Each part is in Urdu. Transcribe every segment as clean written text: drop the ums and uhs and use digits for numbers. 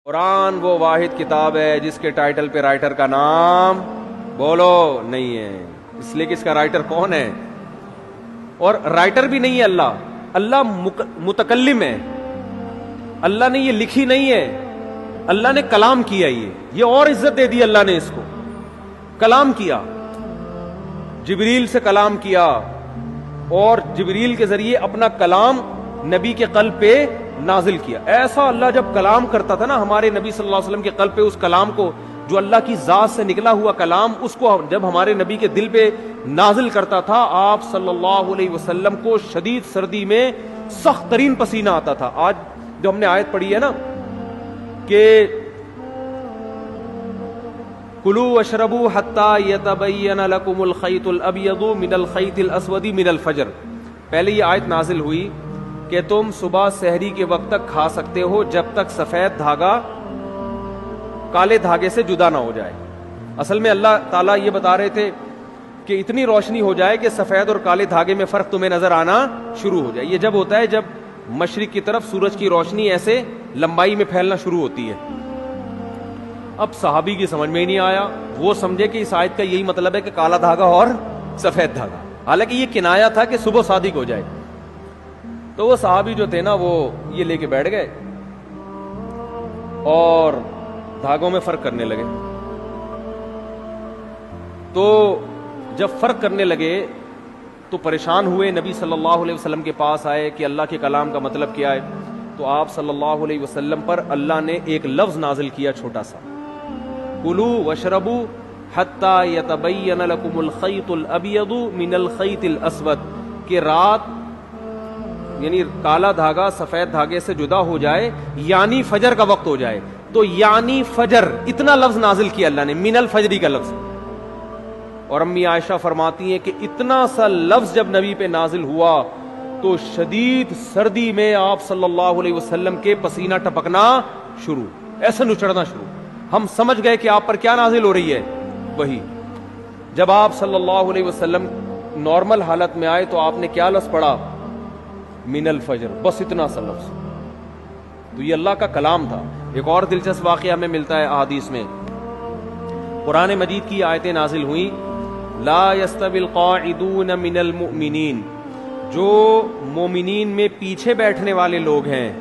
قرآن وہ واحد کتاب ہے جس کے ٹائٹل پہ رائٹر کا نام بولو نہیں ہے، اس لیے کہ اس کا رائٹر کون ہے، اور رائٹر بھی نہیں ہے اللہ متکلم ہے، اللہ نے یہ لکھی نہیں ہے، اللہ نے کلام کیا، یہ اور عزت دے دی اللہ نے، اس کو کلام کیا، جبریل سے کلام کیا اور جبریل کے ذریعے اپنا کلام نبی کے قلب پہ نازل کیا۔ ایسا اللہ جب کلام کرتا تھا نا ہمارے نبی صلی اللہ علیہ وسلم کے قلب پہ، اس کلام کو جو اللہ کی ذات سے نکلا ہوا کلام، اس کو جب ہمارے نبی کے دل پہ نازل کرتا تھا، آپ صلی اللہ علیہ وسلم کو شدید سردی میں سخت ترین پسینہ آتا تھا۔ آج جو ہم نے آیت پڑھی ہے نا کہ کلوا واشربوا حتی یتبین لکم الخیط الابیض من الخیط الاسود من الفجر، پہلے یہ آیت نازل ہوئی کہ تم صبح سحری کے وقت تک کھا سکتے ہو جب تک سفید دھاگا کالے دھاگے سے جدا نہ ہو جائے۔ اصل میں اللہ تعالیٰ یہ بتا رہے تھے کہ اتنی روشنی ہو جائے کہ سفید اور کالے دھاگے میں فرق تمہیں نظر آنا شروع ہو جائے۔ یہ جب ہوتا ہے جب مشرق کی طرف سورج کی روشنی ایسے لمبائی میں پھیلنا شروع ہوتی ہے۔ اب صحابی کی سمجھ میں ہی نہیں آیا، وہ سمجھے کہ اس آیت کا یہی مطلب ہے کہ کالا دھاگا اور سفید دھاگا، حالانکہ یہ کنایا تھا کہ صبح صادق ہو جائے۔ تو وہ صحابی جو تھے نا وہ یہ لے کے بیٹھ گئے اور دھاگوں میں فرق کرنے لگے۔ تو جب فرق کرنے لگے تو پریشان ہوئے، نبی صلی اللہ علیہ وسلم کے پاس آئے کہ اللہ کے کلام کا مطلب کیا ہے۔ تو آپ صلی اللہ علیہ وسلم پر اللہ نے ایک لفظ نازل کیا چھوٹا سا، کلوا واشربوا حتی یتبین لکم الخیط الابیض من الخیط الاسود، کہ رات یعنی کالا دھاگا سفید دھاگے سے جدا ہو جائے، یعنی فجر کا وقت ہو جائے۔ تو یعنی فجر اتنا لفظ نازل کیا اللہ نے، من الفجری کا لفظ۔ اور امی عائشہ فرماتی ہیں کہ اتنا سا لفظ جب نبی پہ نازل ہوا تو شدید سردی میں آپ صلی اللہ علیہ وسلم کے پسینہ ٹپکنا شروع، ایسے نچڑنا شروع۔ ہم سمجھ گئے کہ آپ پر کیا نازل ہو رہی ہے، وہی۔ جب آپ صلی اللہ علیہ وسلم نارمل حالت میں آئے تو آپ نے کیا لفظ پڑھا، من الفجر، بس اتنا سا لفظ۔ تو یہ اللہ کا کلام تھا۔ ایک اور دلچسپ واقعہ ہمیں ملتا ہے احادیث میں، قرآن مجید کی آیتیں نازل ہوئیں، لا یستوی القاعدون من المؤمنین، جو مومنین میں پیچھے بیٹھنے والے لوگ ہیں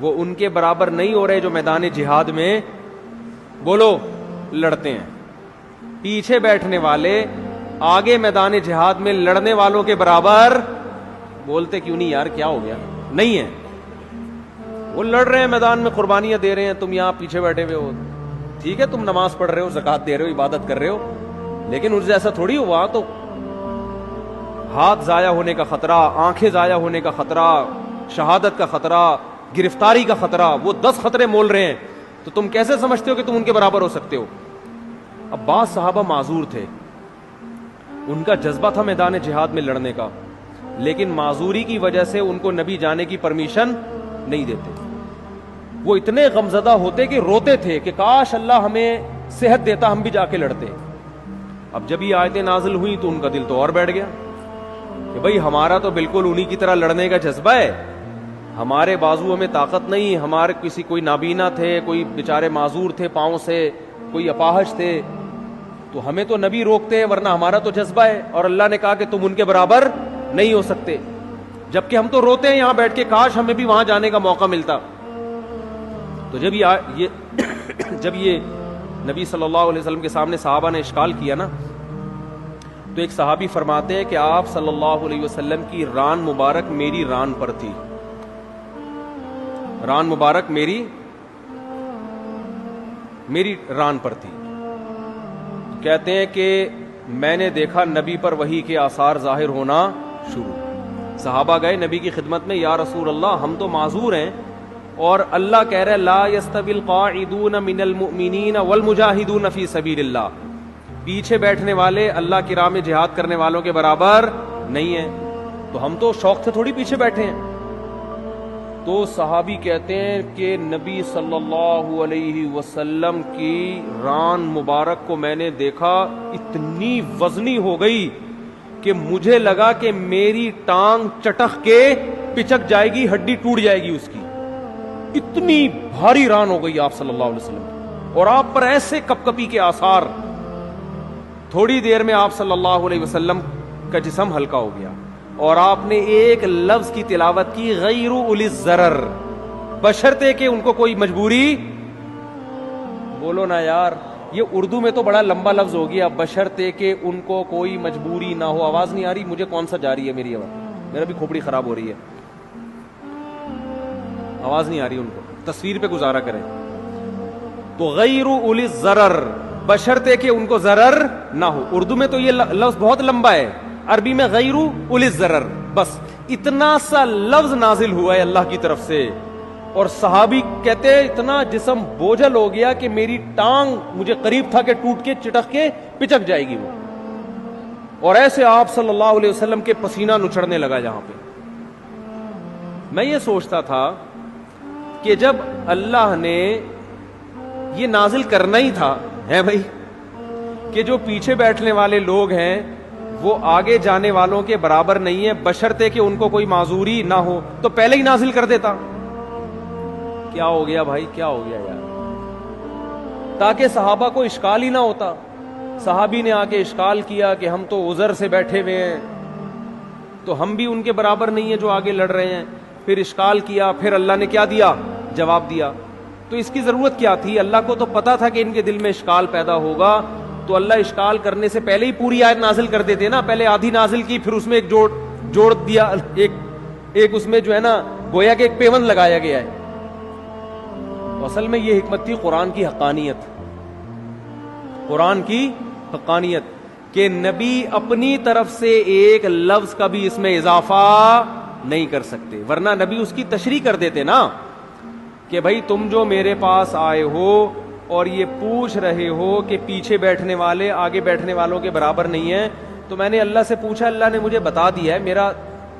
وہ ان کے برابر نہیں ہو رہے جو میدان جہاد میں بولو لڑتے ہیں۔ پیچھے بیٹھنے والے آگے میدان جہاد میں لڑنے والوں کے برابر، بولتے کیوں نہیں یار، کیا ہو گیا، نہیں ہے۔ وہ لڑ رہے ہیں میدان میں، قربانیاں دے رہے ہیں، تم یہاں پیچھے بیٹھے ہوئے ہو۔ ٹھیک ہے تم نماز پڑھ رہے ہو، زکوٰۃ دے رہے ہو، عبادت کر رہے ہو، لیکن اس جیسا تھوڑی ہوا۔ تو ہاتھ ضائع ہونے کا خطرہ، آنکھیں ضائع ہونے کا خطرہ، شہادت کا خطرہ، گرفتاری کا خطرہ، وہ 10 خطرے مول رہے ہیں، تو تم کیسے سمجھتے ہو کہ تم ان کے برابر ہو سکتے ہو؟ اب بعض صحابہ معذور تھے، ان کا جذبہ تھا میدان جہاد میں لڑنے کا، لیکن معذوری کی وجہ سے ان کو نبی جانے کی پرمیشن نہیں دیتے۔ وہ اتنے غمزدہ ہوتے کہ روتے تھے کہ کاش اللہ ہمیں صحت دیتا، ہم بھی جا کے لڑتے۔ اب جب یہ آیتیں نازل ہوئی تو ان کا دل تو اور بیٹھ گیا کہ بھئی ہمارا تو بالکل انہی کی طرح لڑنے کا جذبہ ہے، ہمارے بازو میں طاقت نہیں، ہمارے کوئی نابینا تھے، کوئی بیچارے معذور تھے پاؤں سے، کوئی اپاہج تھے، تو ہمیں تو نبی روکتے ہیں، ورنہ ہمارا تو جذبہ ہے، اور اللہ نے کہا کہ تم ان کے برابر نہیں ہو سکتے، جبکہ ہم تو روتے ہیں یہاں بیٹھ کے کاش ہمیں بھی وہاں جانے کا موقع ملتا۔ تو جب یہ نبی صلی اللہ علیہ وسلم کے سامنے صحابہ نے اشکال کیا نا، تو ایک صحابی فرماتے ہیں کہ آپ صلی اللہ علیہ وسلم کی ران مبارک میری ران پر تھی، ران مبارک میری ران پر تھی۔ کہتے ہیں کہ میں نے دیکھا نبی پر وحی کے آثار ظاہر ہونا شروع۔ صحابہ گئے نبی کی خدمت میں، یا رسول اللہ ہم تو معذور ہیں، اور اللہ کہہ رہے لا یستوی القاعدون من المؤمنین والمجاہدون فی سبیل اللہ، پیچھے بیٹھنے والے اللہ کی راہ میں جہاد کرنے والوں کے برابر نہیں ہیں۔ تو ہم تو شوق سے تھوڑی پیچھے بیٹھے ہیں۔ تو صحابی کہتے ہیں کہ نبی صلی اللہ علیہ وسلم کی ران مبارک کو میں نے دیکھا، اتنی وزنی ہو گئی کہ مجھے لگا کہ میری ٹانگ چٹخ کے پچک جائے گی، ہڈی ٹوٹ جائے گی اس کی، اتنی بھاری ران ہو گئی آپ صلی اللہ علیہ وسلم کی، اور آپ پر ایسے کپکپی کے آثار، تھوڑی دیر میں آپ صلی اللہ علیہ وسلم کا جسم ہلکا ہو گیا، اور آپ نے ایک لفظ کی تلاوت کی، غیر اولی الضرر، بشرطے کہ ان کو کوئی مجبوری، بولو نا یار، یہ اردو میں تو بڑا لمبا لفظ ہو گیا، بشرطے کہ ان کو کوئی مجبوری نہ ہو۔ آواز نہیں آ رہی مجھے، کون سا جاری ہے میری آواز؟ میرا بھی کھوپڑی خراب ہو رہی ہے، آواز نہیں آ رہی ان کو، تصویر پہ گزارا کریں۔ تو غیر اولی الضرر، بشرطے کہ ان کو ضرر نہ ہو۔ اردو میں تو یہ لفظ بہت لمبا ہے، عربی میں غیر اولی الضرر، بس اتنا سا لفظ نازل ہوا ہے اللہ کی طرف سے، اور صحابی کہتے ہیں اتنا جسم بوجھل ہو گیا کہ میری ٹانگ مجھے قریب تھا کہ ٹوٹ کے چٹک کے پچک جائے گی وہ، اور ایسے آپ صلی اللہ علیہ وسلم کے پسینہ نچڑنے لگا جہاں پہ۔ میں یہ سوچتا تھا کہ جب اللہ نے یہ نازل کرنا ہی تھا ہے بھائی، کہ جو پیچھے بیٹھنے والے لوگ ہیں وہ آگے جانے والوں کے برابر نہیں ہے، بشرطے کہ ان کو کوئی معذوری نہ ہو، تو پہلے ہی نازل کر دیتا۔ کیا ہو گیا بھائی، کیا ہو گیا یار؟ تاکہ صحابہ کو اشکال ہی نہ ہوتا۔ صحابی نے آ کے اشکال کیا کہ ہم تو عذر سے بیٹھے ہوئے ہیں، تو ہم بھی ان کے برابر نہیں ہیں جو آگے لڑ رہے ہیں۔ پھر اشکال کیا، پھر اللہ نے کیا دیا؟ جواب دیا۔ تو اس کی ضرورت کیا تھی؟ اللہ کو تو پتا تھا کہ ان کے دل میں اشکال پیدا ہوگا، تو اللہ اشکال کرنے سے پہلے ہی پوری آیت نازل کر دیتے نا، پہلے آدھی نازل کی، پھر اس میں ایک جوڑ دیا، ایک اس میں جو ہے نا گویا کہ ایک پیوند لگایا گیا ہے۔ تو اصل میں یہ حکمت تھی قرآن کی حقانیت، قرآن کی حقانیت، کہ نبی اپنی طرف سے ایک لفظ کا بھی اس میں اضافہ نہیں کر سکتے، ورنہ نبی اس کی تشریح کر دیتے نا، کہ بھائی تم جو میرے پاس آئے ہو اور یہ پوچھ رہے ہو کہ پیچھے بیٹھنے والے آگے بیٹھنے والوں کے برابر نہیں ہیں، تو میں نے اللہ سے پوچھا، اللہ نے مجھے بتا دیا ہے، میرا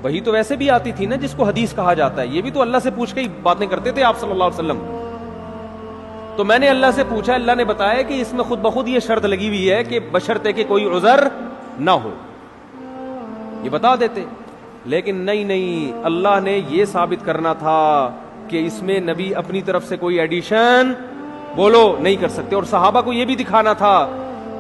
وہی تو ویسے بھی آتی تھی نا جس کو حدیث کہا جاتا ہے، یہ بھی تو اللہ سے پوچھ کے ہی باتیں کرتے تھے آپ صلی اللہ علیہ وسلم۔ تو میں نے اللہ سے پوچھا، اللہ نے بتایا کہ اس میں خود بخود یہ شرط لگی ہوئی ہے کہ بشرطے کہ کوئی عذر نہ ہو، یہ بتا دیتے، لیکن نہیں، اللہ نے یہ ثابت کرنا تھا کہ اس میں نبی اپنی طرف سے کوئی ایڈیشن بولو نہیں کر سکتے، اور صحابہ کو یہ بھی دکھانا تھا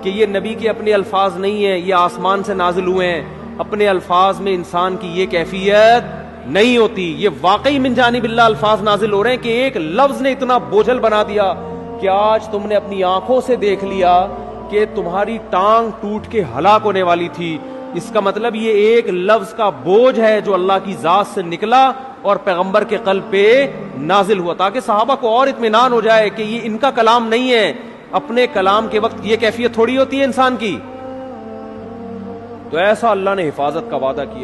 کہ یہ نبی کے اپنے الفاظ نہیں ہیں، یہ آسمان سے نازل ہوئے ہیں، اپنے الفاظ میں انسان کی یہ کیفیت نہیں ہوتی، یہ واقعی من جانب اللہ الفاظ نازل ہو رہے ہیں کہ ایک لفظ نے اتنا بوجھل بنا دیا کہ آج تم نے اپنی آنکھوں سے دیکھ لیا کہ تمہاری ٹانگ ٹوٹ کے ہلاک ہونے والی تھی۔ اس کا مطلب یہ ایک لفظ کا بوجھ ہے جو اللہ کی ذات سے نکلا اور پیغمبر کے قلب پہ نازل ہوا، تاکہ صحابہ کو اور اطمینان ہو جائے کہ یہ ان کا کلام نہیں ہے، اپنے کلام کے وقت یہ کیفیت تھوڑی ہوتی ہے انسان کی۔ تو ایسا اللہ نے حفاظت کا وعدہ کیا۔